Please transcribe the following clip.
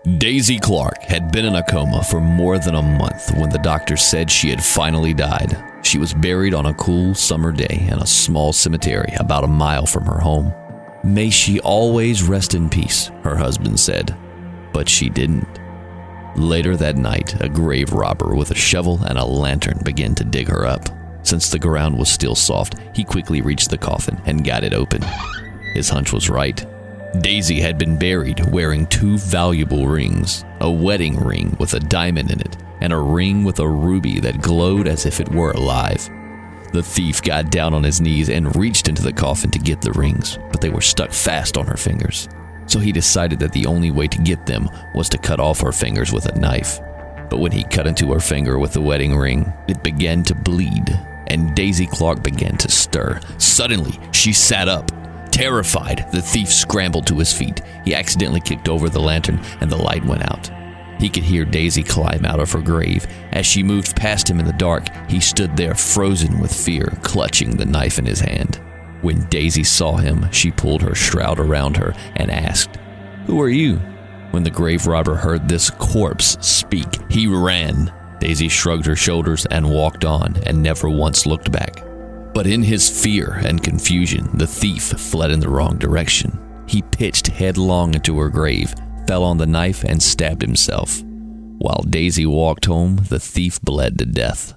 Daisy Clark had been in a coma for more than a month when the doctor said she had finally died. She was buried on a cool summer day in a small cemetery about a mile from her home. "May she always rest in peace," her husband said. But she didn't. Later that night, a grave robber with a shovel and a lantern began to dig her up. Since the ground was still soft, he quickly reached the coffin and got it open. His hunch was right. Daisy had been buried wearing 2 valuable rings, a wedding ring with a diamond in it, and a ring with a ruby that glowed as if it were alive. The thief got down on his knees and reached into the coffin to get the rings, but they were stuck fast on her fingers. So he decided that the only way to get them was to cut off her fingers with a knife. But when he cut into her finger with the wedding ring, it began to bleed, and Daisy Clark began to stir. Suddenly, she sat up. Terrified, the thief scrambled to his feet. He accidentally kicked over the lantern, and the light went out. He could hear Daisy climb out of her grave. As she moved past him in the dark, he stood there frozen with fear, clutching the knife in his hand. When Daisy saw him, she pulled her shroud around her and asked, "Who are you?" When the grave robber heard this corpse speak, he ran. Daisy shrugged her shoulders and walked on and never once looked back. But in his fear and confusion, the thief fled in the wrong direction. He pitched headlong into her grave, fell on the knife, and stabbed himself. While Daisy walked home, the thief bled to death.